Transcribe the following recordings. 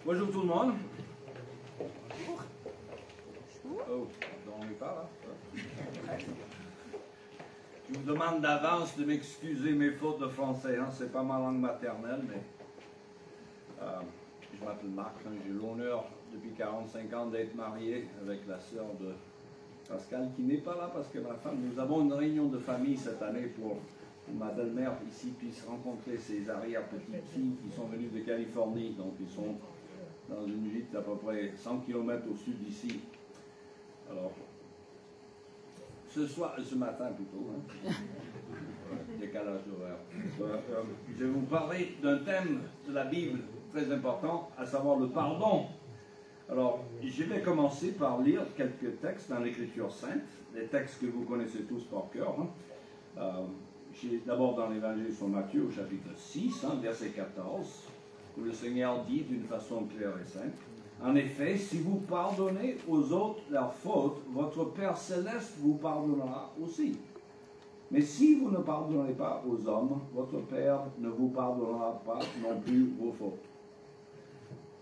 Bonjour tout le monde. Bonjour. Oh, on n'est pas là. Je vous demande d'avance de m'excuser mes fautes de français. Hein. C'est pas ma langue maternelle, mais je m'appelle Marc. Hein. J'ai l'honneur depuis 45 ans d'être marié avec la sœur de Pascal, qui n'est pas là parce que ma femme. Nous avons une réunion de famille cette année pour que ma belle-mère ici puisse rencontrer ses arrière-petites-filles qui sont venues de Californie. Donc ils sont dans une gîte à peu près 100 km au sud d'ici. Alors, ce matin plutôt, hein. Décalage horaire. Je vais vous parler d'un thème de la Bible très important, à savoir le pardon. Alors, je vais commencer par lire quelques textes dans l'Écriture sainte, des textes que vous connaissez tous par cœur. Hein. D'abord dans l'Évangile sur Matthieu, au chapitre 6, hein, verset 14, où le Seigneur dit d'une façon claire et simple: en effet, si vous pardonnez aux autres leurs fautes, votre Père céleste vous pardonnera aussi. Mais si vous ne pardonnez pas aux hommes, votre Père ne vous pardonnera pas non plus vos fautes.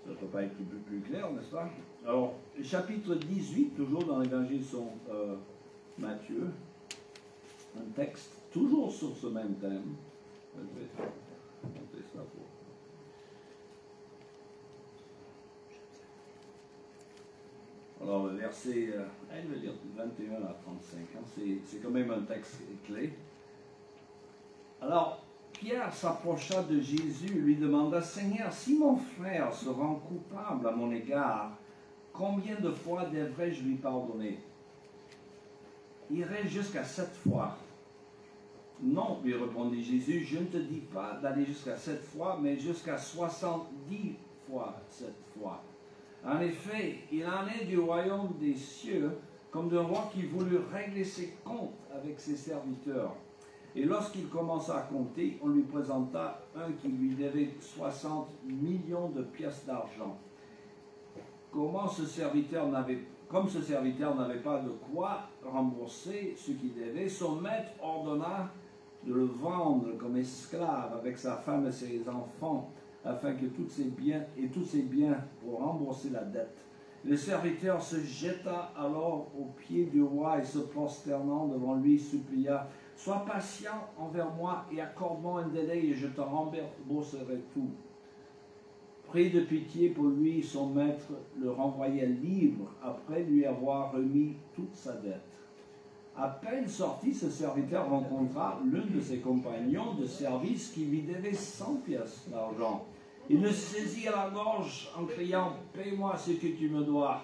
Ça ne peut pas être plus clair, n'est-ce pas? Alors, chapitre 18, toujours dans l'Évangile selon Matthieu, un texte toujours sur ce même thème. Je vais monter ça pour... Alors, le verset, je vais lire de 21 à 35, hein, c'est quand même un texte clé. Alors, Pierre s'approcha de Jésus et lui demanda: Seigneur, si mon frère se rend coupable à mon égard, combien de fois devrais-je lui pardonner? Irai jusqu'à 7 fois. Non, lui répondit Jésus, je ne te dis pas d'aller jusqu'à 7 fois, mais jusqu'à 70 fois 7 fois. En effet, il en est du royaume des cieux comme d'un roi qui voulut régler ses comptes avec ses serviteurs. Et lorsqu'il commença à compter, on lui présenta un qui lui devait 60 millions de pièces d'argent. Comme ce serviteur n'avait pas de quoi rembourser ce qu'il devait, son maître ordonna de le vendre comme esclave avec sa femme et ses enfants, afin que tous ses biens pour rembourser la dette. Le serviteur se jeta alors aux pieds du roi et se prosternant devant lui supplia: sois patient envers moi et accorde-moi un délai et je te rembourserai tout. Pris de pitié pour lui, son maître le renvoya libre après lui avoir remis toute sa dette. À peine sorti, ce serviteur rencontra l'un de ses compagnons de service qui lui devait 100 pièces d'argent. Il le saisit à la gorge en criant: paie-moi ce que tu me dois.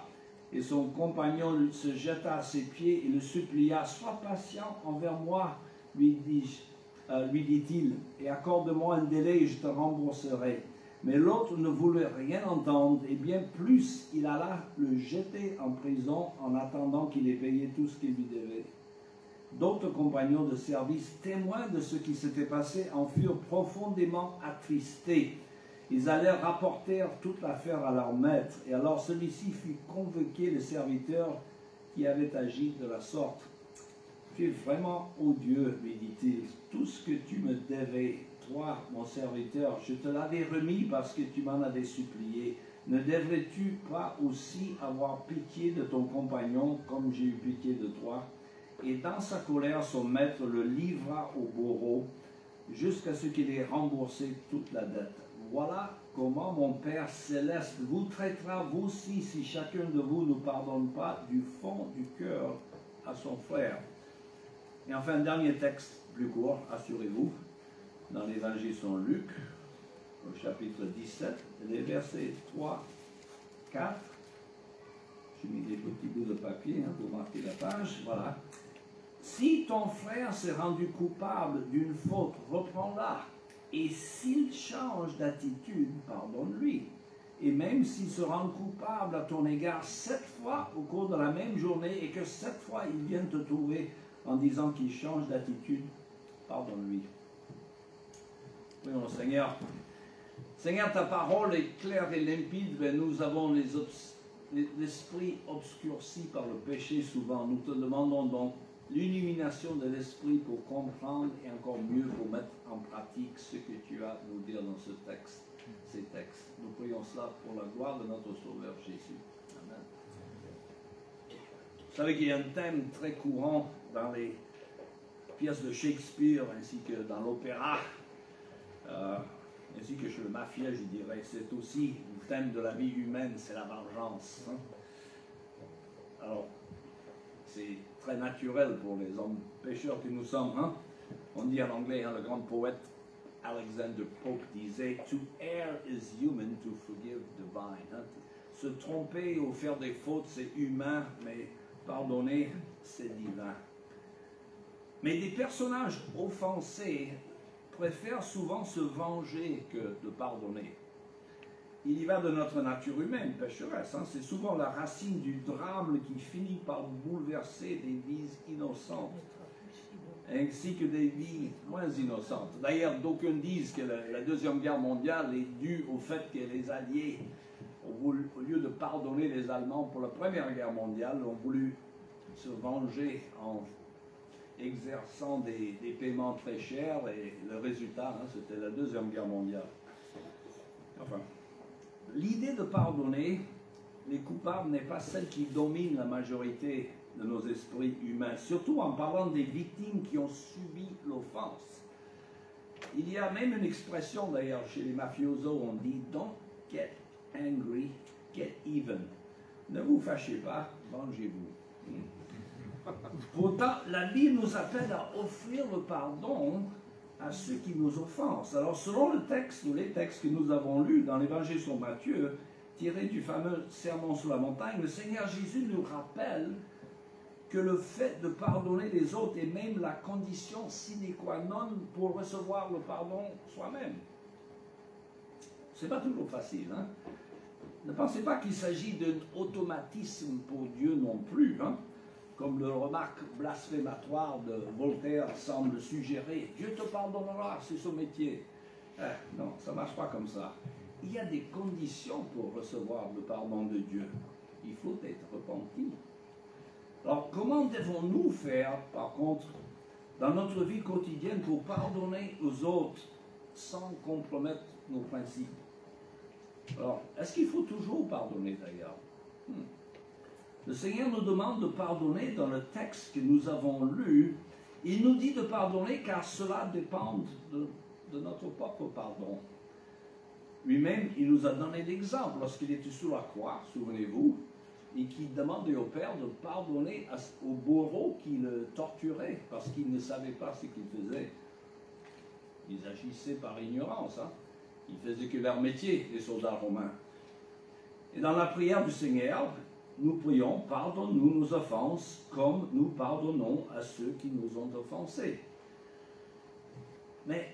Et son compagnon se jeta à ses pieds et le supplia: sois patient envers moi, lui dit-il, et accorde-moi un délai et je te rembourserai. Mais l'autre ne voulait rien entendre, et bien plus, il alla le jeter en prison en attendant qu'il ait payé tout ce qu'il lui devait. D'autres compagnons de service, témoins de ce qui s'était passé, en furent profondément attristés. Ils allèrent rapporter toute l'affaire à leur maître, et alors celui-ci fit convoquer le serviteur qui avait agi de la sorte. Tu es vraiment odieux, lui dit-il, tout ce que tu me devais, toi, mon serviteur, je te l'avais remis parce que tu m'en avais supplié. Ne devrais-tu pas aussi avoir pitié de ton compagnon comme j'ai eu pitié de toi? Et dans sa colère, son maître le livra au bourreau jusqu'à ce qu'il ait remboursé toute la dette. Voilà comment mon Père céleste vous traitera vous aussi si chacun de vous ne pardonne pas du fond du cœur à son frère. Et enfin, un dernier texte plus court, assurez-vous, dans l'Évangile selon Luc, au chapitre 17, les versets 3, 4. J'ai mis des petits bouts de papier hein, pour marquer la page. Voilà. Si ton frère s'est rendu coupable d'une faute, reprends-la. Et s'il change d'attitude, pardonne-lui. Et même s'il se rend coupable à ton égard 7 fois au cours de la même journée et que 7 fois il vient te trouver en disant qu'il change d'attitude, pardonne-lui. Prions, Seigneur. Seigneur, ta parole est claire et limpide, mais nous avons l'esprit obscurci par le péché souvent. Nous te demandons donc l'illumination de l'esprit pour comprendre et encore mieux pour mettre en pratique ce que tu as à nous dire dans ce texte. ces textes. Nous prions cela pour la gloire de notre Sauveur Jésus. Amen. Vous savez qu'il y a un thème très courant dans les pièces de Shakespeare ainsi que dans l'opéra, ainsi que chez le mafia, je dirais. C'est aussi le thème de la vie humaine, c'est la vengeance. Hein? Alors, c'est très naturel pour les hommes pécheurs que nous sommes. Hein? On dit en anglais, hein, le grand poète Alexander Pope disait « To err is human, to forgive divine hein? ». Se tromper ou faire des fautes, c'est humain, mais pardonner, c'est divin. Mais des personnages offensés préfèrent souvent se venger que de pardonner. Il y va de notre nature humaine, pécheresse. Hein? C'est souvent la racine du drame qui finit par bouleverser des vies innocentes, ainsi que des vies moins innocentes. D'ailleurs, d'aucuns disent que la Deuxième Guerre mondiale est due au fait que les Alliés, au lieu de pardonner les Allemands pour la Première Guerre mondiale, ont voulu se venger en exerçant des paiements très chers, et le résultat, hein, c'était la Deuxième Guerre mondiale. Enfin, l'idée de pardonner les coupables n'est pas celle qui domine la majorité de nos esprits humains, surtout en parlant des victimes qui ont subi l'offense. Il y a même une expression d'ailleurs chez les mafiosos, on dit « Don't get angry, get even ». Ne vous fâchez pas, vengez-vous. Pourtant, la Bible nous appelle à offrir le pardon à ceux qui nous offensent. Alors, selon le texte ou les textes que nous avons lus dans l'Évangile sur Matthieu, tiré du fameux Sermon sur la montagne, le Seigneur Jésus nous rappelle que le fait de pardonner les autres est même la condition sine qua non pour recevoir le pardon soi-même. Ce n'est pas toujours facile, hein? Ne pensez pas qu'il s'agit d'un automatisme pour Dieu non plus, hein? Comme le remarque blasphématoire de Voltaire semble suggérer. Dieu te pardonnera, c'est son métier. Non, ça ne marche pas comme ça. Il y a des conditions pour recevoir le pardon de Dieu. Il faut être repenti. Alors, comment devons-nous faire, par contre, dans notre vie quotidienne pour pardonner aux autres sans compromettre nos principes? Alors, est-ce qu'il faut toujours pardonner d'ailleurs? Le Seigneur nous demande de pardonner dans le texte que nous avons lu. Il nous dit de pardonner car cela dépend de notre propre pardon. Lui-même, il nous a donné l'exemple lorsqu'il était sur la croix, souvenez-vous, et qu'il demandait au Père de pardonner au bourreau qui le torturait parce qu'il ne savait pas ce qu'il faisait. Ils agissaient par ignorance. Hein? Ils faisaient que leur métier, les soldats romains. Et dans la prière du Seigneur, nous prions, pardonne-nous nos offenses comme nous pardonnons à ceux qui nous ont offensés. Mais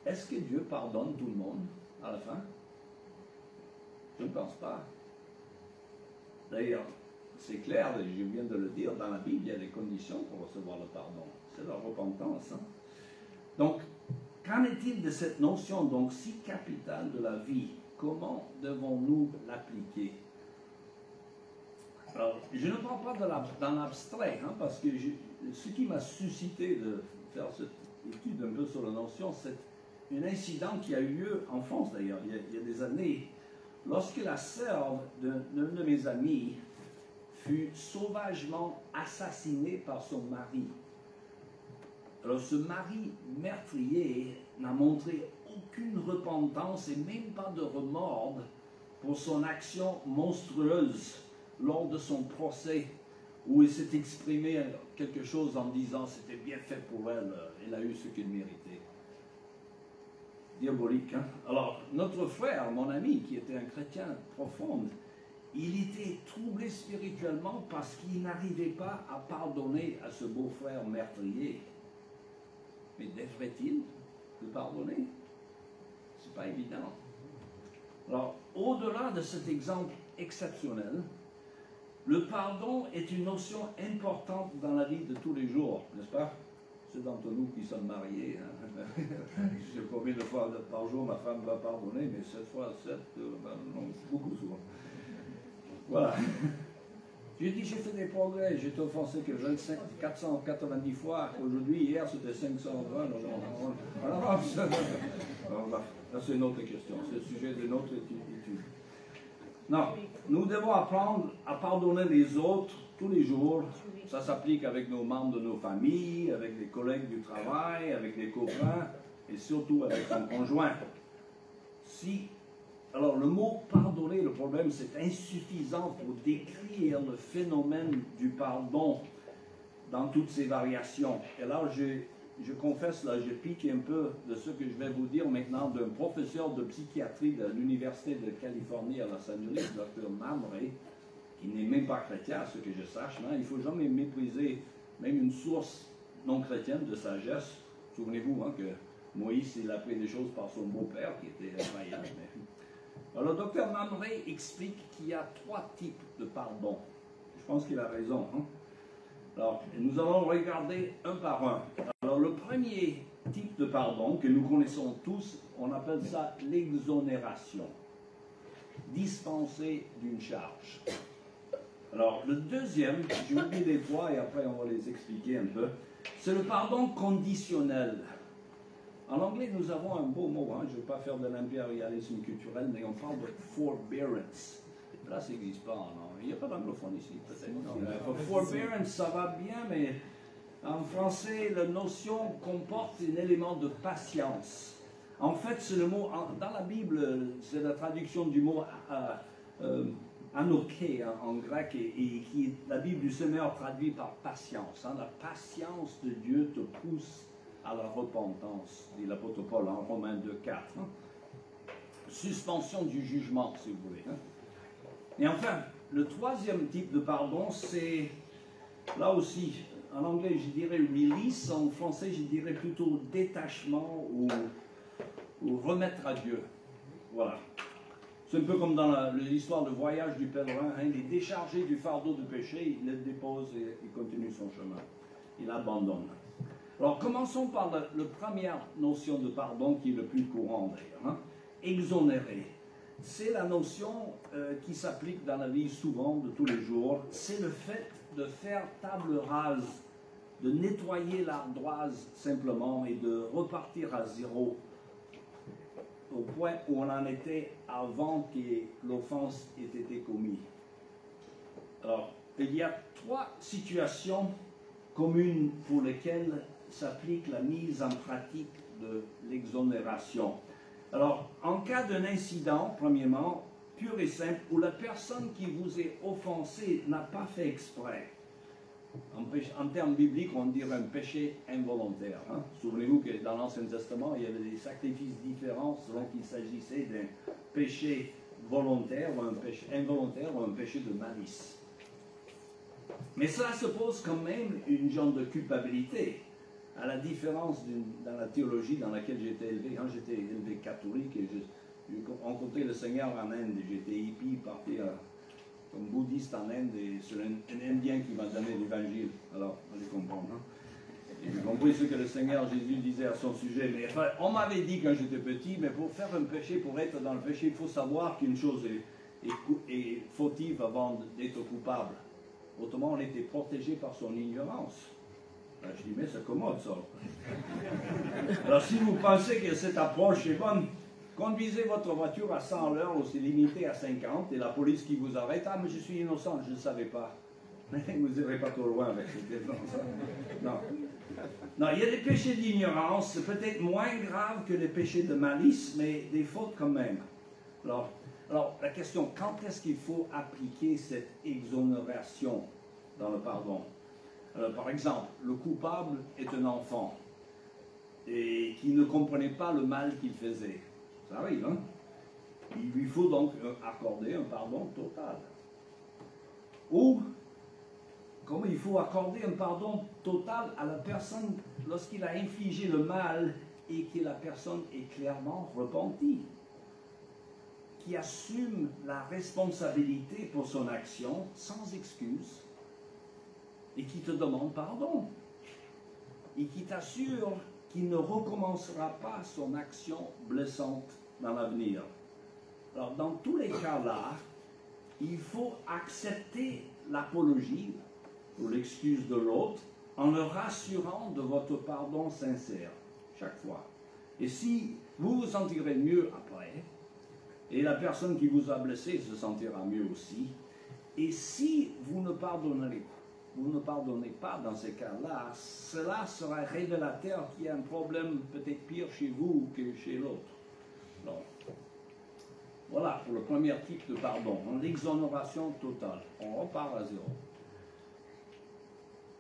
est-ce que Dieu pardonne tout le monde à la fin? Je ne pense pas. D'ailleurs, c'est clair, je viens de le dire, dans la Bible, il y a des conditions pour recevoir le pardon. C'est la repentance. Hein? Donc, qu'en est-il de cette notion donc si capitale de la vie? Comment devons-nous l'appliquer? Alors, je ne parle pas dans l'abstrait, hein, parce que ce qui m'a suscité de faire cette étude un peu sur la notion, c'est un incident qui a eu lieu en France d'ailleurs, il y a des années, lorsque la sœur d'un de mes amis fut sauvagement assassinée par son mari. Alors ce mari meurtrier n'a montré aucune repentance et même pas de remords pour son action monstrueuse lors de son procès, où il s'est exprimé quelque chose en disant c'était bien fait pour elle, elle a eu ce qu'elle méritait. Diabolique, hein? Alors, notre frère, mon ami, qui était un chrétien profond, il était troublé spirituellement parce qu'il n'arrivait pas à pardonner à ce beau-frère meurtrier. Mais devrait-il le pardonner? C'est pas évident. Alors, au-delà de cet exemple exceptionnel, le pardon est une notion importante dans la vie de tous les jours, n'est-ce pas? Ceux d'entre nous qui sommes mariés, hein? Je sais combien de fois par jour ma femme va pardonner, mais 7 fois 7, non, beaucoup souvent. Voilà. J'ai dit, j'ai fait des progrès, j'ai été offensé que 490 fois, aujourd'hui, hier, c'était 520. Alors, ça, c'est une autre question, c'est le sujet de notre étude. Non, nous devons apprendre à pardonner les autres tous les jours. Ça s'applique avec nos membres de nos familles, avec les collègues du travail, avec les copains, et surtout avec son conjoint. Alors, le mot pardonner, le problème, c'est insuffisant pour décrire le phénomène du pardon dans toutes ses variations. Et là, je confesse, là, je pique un peu de ce que je vais vous dire maintenant d'un professeur de psychiatrie de l'Université de Californie à Los Angeles, Dr. Mamre, qui n'est même pas chrétien, à ce que je sache. Hein. Il ne faut jamais mépriser même une source non chrétienne de sagesse. Souvenez-vous hein, que Moïse, il a appris des choses par son beau-père, qui était païen. Alors, le docteur Mamre explique qu'il y a 3 types de pardon. Je pense qu'il a raison. Hein? Alors, nous allons regarder un par un. Alors, le premier type de pardon que nous connaissons tous, on appelle ça l'exonération. Dispenser d'une charge. Alors, le deuxième, je vous dis les 3 et après on va les expliquer un peu, c'est le pardon conditionnel. En anglais, nous avons un beau mot, hein? Je ne veux pas faire de l'impérialisme culturel, mais on parle de forbearance. Là, ça n'existe pas, non? Il n'y a pas d'anglophone ici, peut-être. Forbearance, ça va bien, mais en français, la notion comporte un élément de patience. En fait, c'est le mot, dans la Bible, c'est la traduction du mot anoké en grec, et qui la Bible du Seigneur traduit par patience. Hein? La patience de Dieu te pousse à la repentance, dit l'apôtre Paul en Romains 2,4. Hein? Suspension du jugement, si vous voulez. Hein? Et enfin, le troisième type de pardon, c'est, là aussi, en anglais je dirais release, en français je dirais plutôt détachement ou remettre à Dieu. Voilà. C'est un peu comme dans l'histoire de voyage du pèlerin, hein? Il est déchargé du fardeau de péché, il le dépose et il continue son chemin. Il abandonne. Alors, commençons par la première notion de pardon qui est le plus courant d'ailleurs. Hein? Exonérer. C'est la notion qui s'applique dans la vie souvent de tous les jours. C'est le fait de faire table rase, de nettoyer l'ardoise simplement et de repartir à zéro au point où on en était avant que l'offense ait été commise. Alors, il y a 3 situations communes pour lesquelles s'applique la mise en pratique de l'exonération. Alors, en cas d'un incident, premièrement, pur et simple, où la personne qui vous est offensée n'a pas fait exprès, en termes bibliques, on dirait un péché involontaire. Hein? Souvenez-vous que dans l'Ancien Testament, il y avait des sacrifices différents selon qu'il s'agissait d'un péché volontaire ou un péché involontaire ou un péché de malice. Mais cela suppose quand même une genre de culpabilité. À la différence dans la théologie dans laquelle j'étais élevé, hein, j'étais élevé catholique et j'ai rencontré le Seigneur en Inde, j'étais hippie, parti comme bouddhiste en Inde, et c'est un Indien qui m'a donné l'évangile, alors on les comprend. Hein? Et j'ai compris ce que le Seigneur Jésus disait à son sujet, mais enfin, on m'avait dit quand j'étais petit, mais pour faire un péché, pour être dans le péché, il faut savoir qu'une chose est fautive avant d'être coupable. Autrement, on était protégé par son ignorance. Je dis, mais c'est commode ça. Alors si vous pensez que cette approche est bonne, conduisez votre voiture à 100 à l'heure, ou c'est limité à 50, et la police qui vous arrête, ah mais je suis innocent, je ne savais pas. Mais vous n'irez pas trop loin avec cette défense. Non. Non, il y a des péchés d'ignorance, c'est peut-être moins grave que les péchés de malice, mais des fautes quand même. Alors la question, quand est-ce qu'il faut appliquer cette exonération dans le pardon? Par exemple, le coupable est un enfant et qui ne comprenait pas le mal qu'il faisait. Ça arrive, hein? Il lui faut donc accorder un pardon total. Ou, comme il faut accorder un pardon total à la personne lorsqu'il a infligé le mal et que la personne est clairement repentie, qui assume la responsabilité pour son action sans excuse, et qui te demande pardon, et qui t'assure qu'il ne recommencera pas son action blessante dans l'avenir. Alors, dans tous les cas-là, il faut accepter l'apologie ou l'excuse de l'autre en le rassurant de votre pardon sincère, chaque fois. Et si vous vous sentirez mieux après, et la personne qui vous a blessé se sentira mieux aussi, et si vous ne pardonnez pas dans ces cas-là, cela sera révélateur qu'il y a un problème peut-être pire chez vous que chez l'autre. Donc, voilà pour le premier type de pardon, l'exonération totale. On repart à zéro.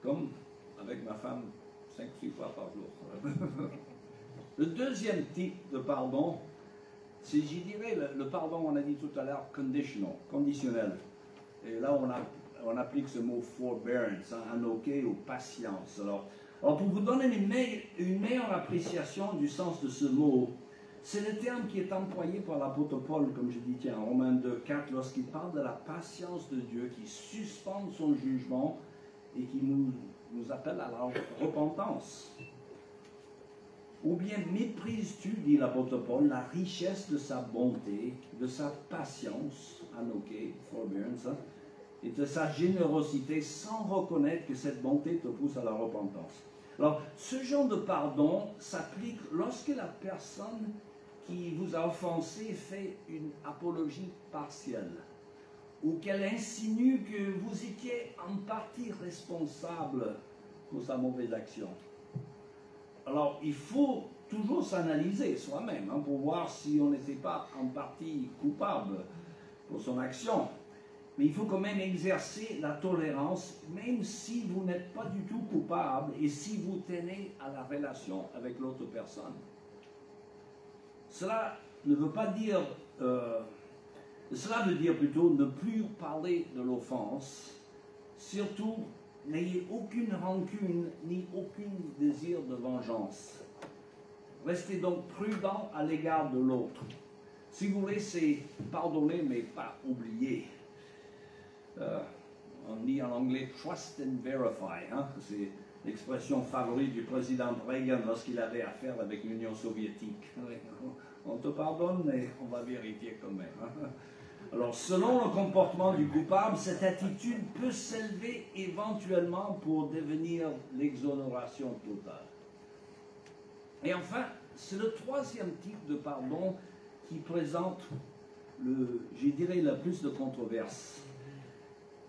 Comme avec ma femme 5 ou 6 fois par jour. Le deuxième type de pardon, c'est, je dirais, le pardon, on a dit tout à l'heure, conditionnel. Et là, on applique ce mot forbearance, anoké ou patience. Alors, pour vous donner une meilleure appréciation du sens de ce mot, c'est le terme qui est employé par l'apôtre Paul, comme je dis tiens, en Romains 2,4, lorsqu'il parle de la patience de Dieu qui suspend son jugement et qui nous appelle à la repentance. Ou bien méprises-tu, dit l'apôtre Paul, la richesse de sa bonté, de sa patience, anoké, forbearance, et de sa générosité sans reconnaître que cette bonté te pousse à la repentance. Alors, ce genre de pardon s'applique lorsque la personne qui vous a offensé fait une apologie partielle ou qu'elle insinue que vous étiez en partie responsable pour sa mauvaise action. Alors, il faut toujours s'analyser soi-même pour voir si on n'était pas en partie coupable pour son action. Mais il faut quand même exercer la tolérance, même si vous n'êtes pas du tout coupable et si vous tenez à la relation avec l'autre personne. Cela ne veut pas dire... cela veut dire plutôt ne plus parler de l'offense, surtout n'ayez aucune rancune ni aucun désir de vengeance. Restez donc prudent à l'égard de l'autre. Si vous laissez pardonner mais pas oublier, on dit en anglais « trust and verify ». C'est l'expression favorite du président Reagan lorsqu'il avait affaire avec l'Union soviétique. On te pardonne, mais on va vérifier quand même. Alors, selon le comportement du coupable, cette attitude peut s'élever éventuellement pour devenir l'exonération totale. Et enfin, c'est le troisième type de pardon qui présente, je dirais, le plus de controverses.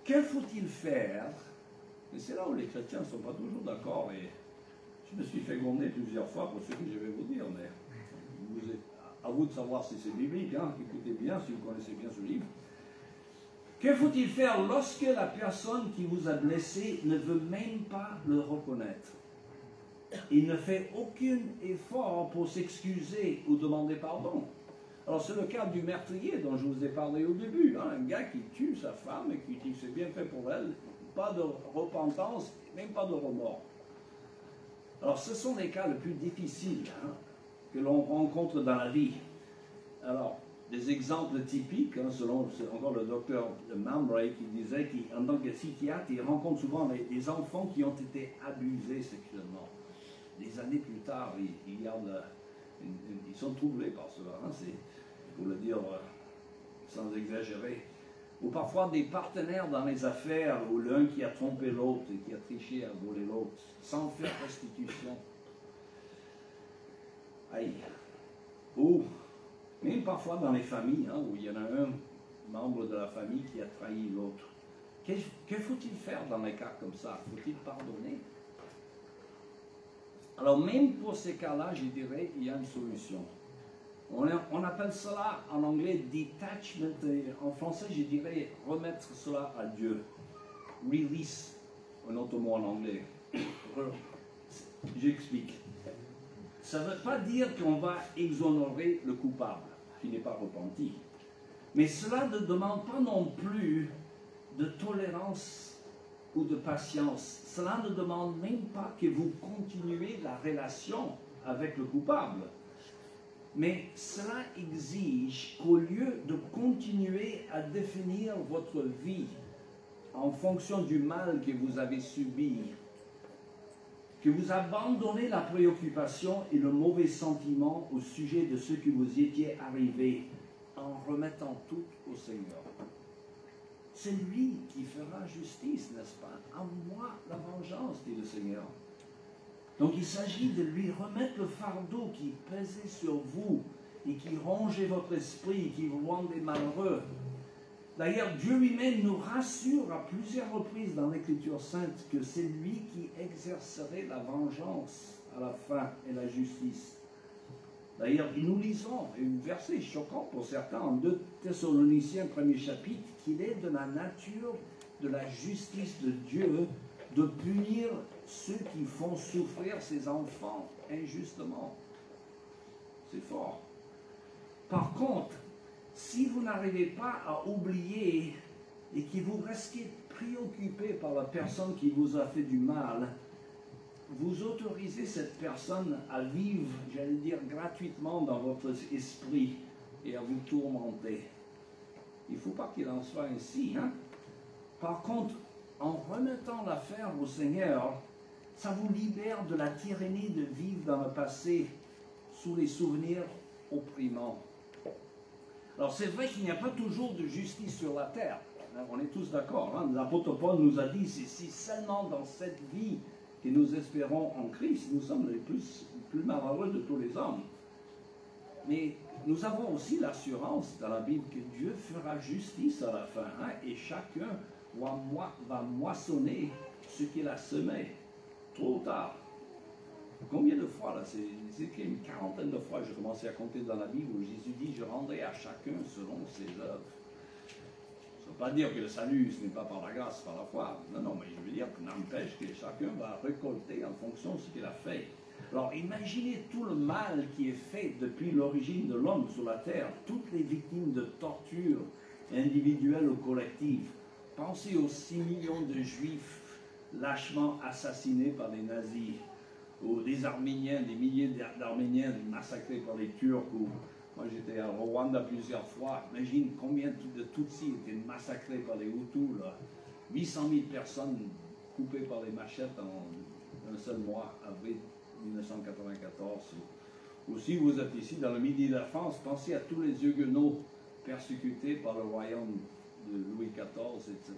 Que faut-il faire? Et c'est là où les chrétiens ne sont pas toujours d'accord. Et je me suis fait gronder plusieurs fois pour ce que je vais vous dire, mais à vous de savoir si c'est biblique. Écoutez bien, si vous connaissez bien ce livre. Que faut-il faire lorsque la personne qui vous a blessé ne veut même pas le reconnaître? Il ne fait aucun effort pour s'excuser ou demander pardon. Alors c'est le cas du meurtrier dont je vous ai parlé au début, un gars qui tue sa femme et qui dit que c'est bien fait pour elle, pas de repentance, même pas de remords. Alors ce sont les cas les plus difficiles que l'on rencontre dans la vie. Alors, des exemples typiques, selon encore le docteur Mambray qui disait qu'en tant que psychiatre, il rencontre souvent des enfants qui ont été abusés sexuellement. Des années plus tard, ils sont troublés par cela, c'est pour le dire sans exagérer. Ou parfois des partenaires dans les affaires où l'un qui a trompé l'autre et qui a triché à voler l'autre sans faire restitution. Aïe. Ou même parfois dans les familles où il y en a un membre de la famille qui a trahi l'autre. Que faut-il faire dans les cas comme ça? Faut-il pardonner? Alors même pour ces cas-là, je dirais, il y a une solution. On appelle cela en anglais detachment, en français je dirais remettre cela à Dieu. Release, un autre mot en anglais. J'explique. Ça ne veut pas dire qu'on va exonérer le coupable qui n'est pas repenti. Mais cela ne demande pas non plus de tolérance ou de patience. Cela ne demande même pas que vous continuez la relation avec le coupable. Mais cela exige qu'au lieu de continuer à définir votre vie en fonction du mal que vous avez subi, que vous abandonnez la préoccupation et le mauvais sentiment au sujet de ce que vous étiez arrivé en remettant tout au Seigneur. C'est lui qui fera justice, n'est-ce pas? À moi la vengeance, dit le Seigneur. Donc il s'agit de lui remettre le fardeau qui pesait sur vous et qui rongeait votre esprit, qui vous rendait malheureux. D'ailleurs, Dieu lui-même nous rassure à plusieurs reprises dans l'Écriture sainte que c'est lui qui exercerait la vengeance à la fin et la justice. D'ailleurs, nous lisons un verset choquant pour certains en 2 Thessaloniciens 1er chapitre, qu'il est de la nature de la justice de Dieu de punir ceux qui font souffrir ses enfants injustement. C'est fort. Par contre, si vous n'arrivez pas à oublier et que vous restez préoccupé par la personne qui vous a fait du mal, vous autorisez cette personne à vivre, j'allais dire, gratuitement dans votre esprit et à vous tourmenter. Il ne faut pas qu'il en soit ainsi. Hein? Par contre, en remettant l'affaire au Seigneur, ça vous libère de la tyrannie de vivre dans le passé sous les souvenirs opprimants. Alors c'est vrai qu'il n'y a pas toujours de justice sur la terre. On est tous d'accord. Hein? L'apôtre Paul nous a dit, c'est si seulement dans cette vie que nous espérons en Christ, nous sommes les plus malheureux de tous les hommes. Mais nous avons aussi l'assurance dans la Bible que Dieu fera justice à la fin. Hein? Et chacun va moissonner ce qu'il a semé, tôt ou tard. Combien de fois, là, c'est une quarantaine de fois, j'ai commencé à compter dans la Bible où Jésus dit, je rendrai à chacun selon ses œuvres. Ça ne veut pas dire que le salut, ce n'est pas par la grâce, par la foi. Non, non, mais je veux dire que n'empêche que chacun va récolter en fonction de ce qu'il a fait. Alors imaginez tout le mal qui est fait depuis l'origine de l'homme sur la terre, toutes les victimes de torture individuelles ou collectives. Pensez aux 6 millions de juifs lâchement assassinés par les nazis, ou des Arméniens, des milliers d'Arméniens massacrés par les Turcs. Ou, moi j'étais à Rwanda plusieurs fois, imagine combien de Tutsis étaient massacrés par les Hutus, là. 800 000 personnes coupées par les machettes en un seul mois, avril 1994. Ou si vous êtes ici dans le midi de la France, pensez à tous les Huguenots persécutés par le royaume de Louis XIV, etc.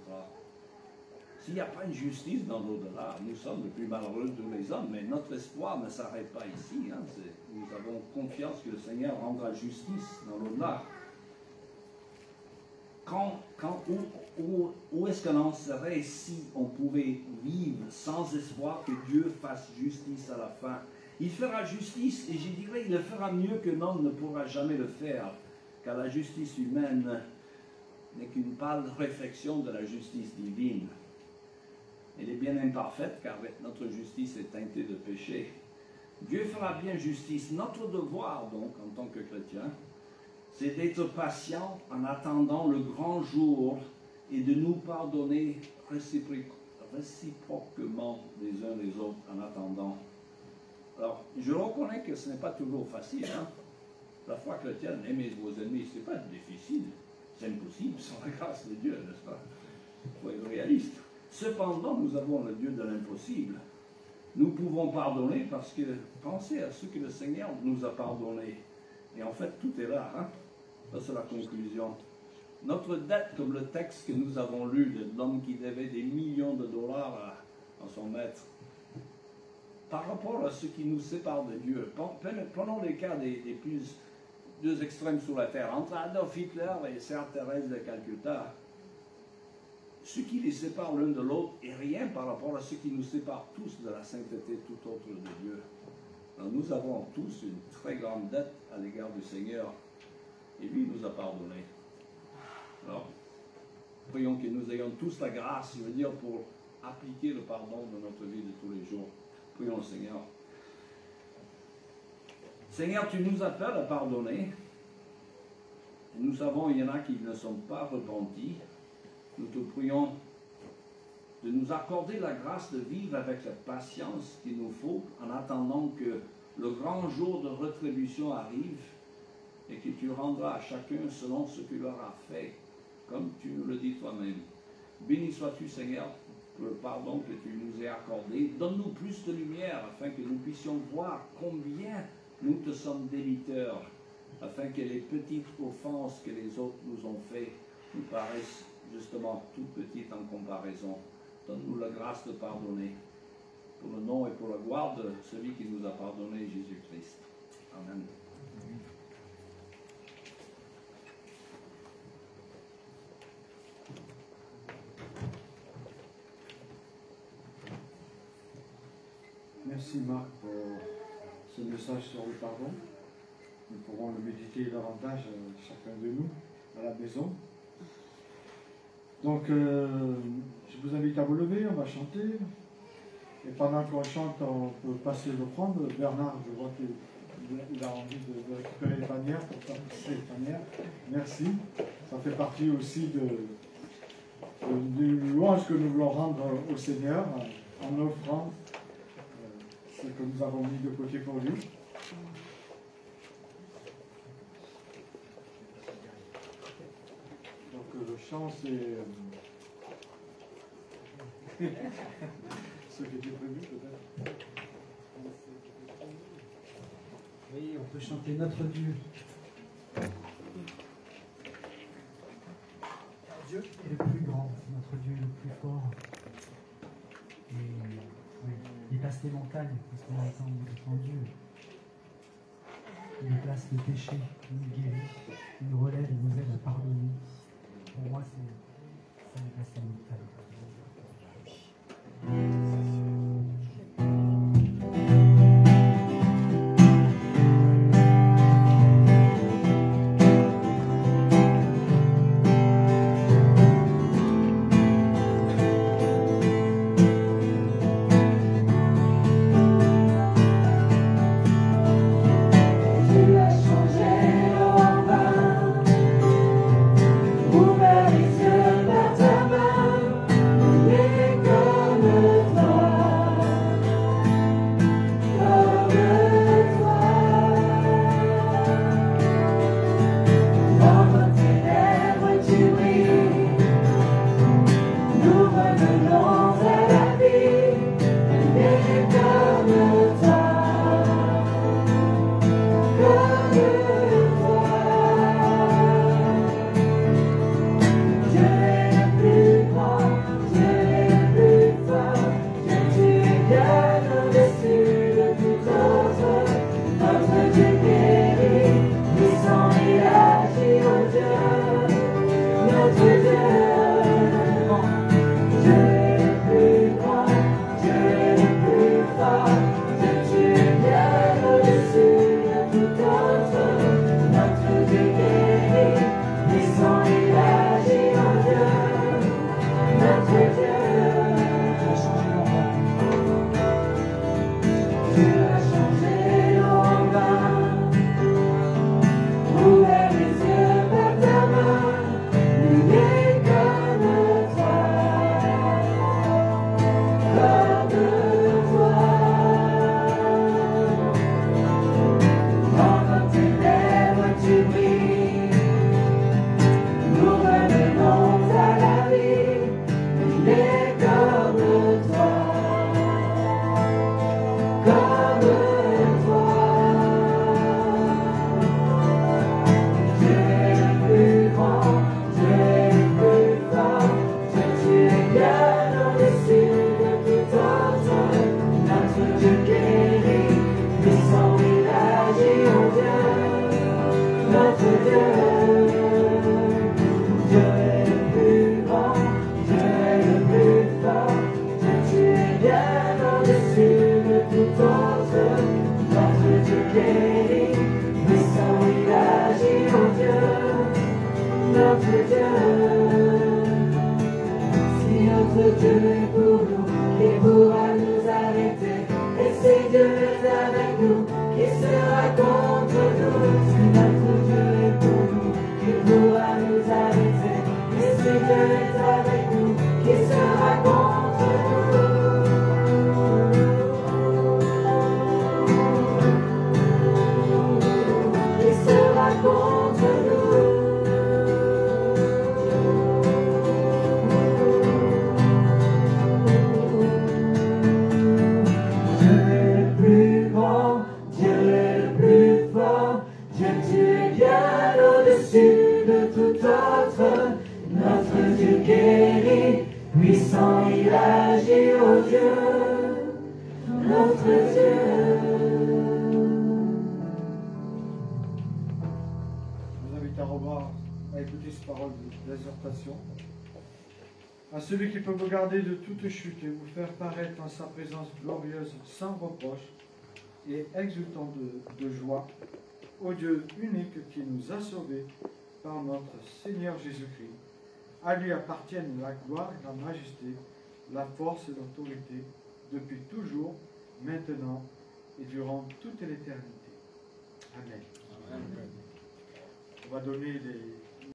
S'il n'y a pas une justice dans l'au-delà, nous sommes les plus malheureux de tous les hommes, mais notre espoir ne s'arrête pas ici. Hein. Nous avons confiance que le Seigneur rendra justice dans l'au-delà. Où est-ce qu'on en serait si on pouvait vivre sans espoir que Dieu fasse justice à la fin? Il fera justice, et je dirais, il le fera mieux que l'homme ne pourra jamais le faire, car la justice humaine n'est qu'une pâle réflexion de la justice divine. Elle est bien imparfaite, car notre justice est teintée de péché. Dieu fera bien justice. Notre devoir, donc, en tant que chrétien, c'est d'être patient en attendant le grand jour et de nous pardonner réciproquement les uns les autres en attendant. Alors, je reconnais que ce n'est pas toujours facile. Hein? La foi chrétienne, aimez vos ennemis, ce n'est pas difficile. C'est impossible sans la grâce de Dieu, n'est-ce pas? Il faut être réaliste. Cependant, nous avons le Dieu de l'impossible. Nous pouvons pardonner parce que pensez à ce que le Seigneur nous a pardonné. Et en fait, tout est là. Hein? Ça, c'est la conclusion. Notre dette, comme le texte que nous avons lu de l'homme qui devait des millions de dollars à son maître, par rapport à ce qui nous sépare de Dieu, prenons les cas des deux extrêmes sur la terre, entre Adolf Hitler et Sœur Thérèse de Calcutta. Ce qui les sépare l'un de l'autre est rien par rapport à ce qui nous sépare tous de la sainteté tout autre de Dieu. Alors nous avons tous une très grande dette à l'égard du Seigneur, et lui nous a pardonné. Alors, prions que nous ayons tous la grâce, je veux dire, pour appliquer le pardon dans notre vie de tous les jours. Prions le Seigneur. Seigneur, tu nous appelles à pardonner. Et nous savons qu'il y en a qui ne sont pas repentis. Nous te prions de nous accorder la grâce de vivre avec la patience qu'il nous faut en attendant que le grand jour de rétribution arrive et que tu rendras à chacun selon ce qu'il aura fait, comme tu nous le dis toi-même. Béni sois-tu, Seigneur, pour le pardon que tu nous as accordé. Donne-nous plus de lumière afin que nous puissions voir combien nous te sommes débiteurs, afin que les petites offenses que les autres nous ont faites nous paraissent justement tout petit en comparaison. Donne-nous la grâce de pardonner pour le nom et pour la gloire de celui qui nous a pardonné, Jésus-Christ. Amen. Merci Marc pour ce message sur le pardon. Nous pourrons le méditer davantage, chacun de nous, à la maison. Donc, je vous invite à vous lever, on va chanter. Et pendant qu'on chante, on peut passer le prendre. Bernard, je vois qu'il a envie de récupérer les bannières pour faire passer les bannières. Merci. Ça fait partie aussi du louange que nous voulons rendre au Seigneur en offrant ce que nous avons mis de côté pour lui. Donc le chant, c'est ce qui était prévu peut-être. Oui, on peut chanter Notre Dieu. Dieu est le plus grand, notre Dieu est le plus fort. Et oui, il déplace les montagnes, parce qu'on entend Dieu. Il déplace le péché, il nous guérit, il nous relève, il nous aide à pardonner. Pour moi, c'est déplacer les montagnes. Dieu est le plus avoir à écouter ces paroles d'exhortation. À celui qui peut vous garder de toute chute et vous faire paraître en sa présence glorieuse sans reproche et exultant de joie, au Dieu unique qui nous a sauvés par notre Seigneur Jésus-Christ. À lui appartiennent la gloire, la majesté, la force et l'autorité, depuis toujours, maintenant et durant toute l'éternité. Amen. Amen. On va donner les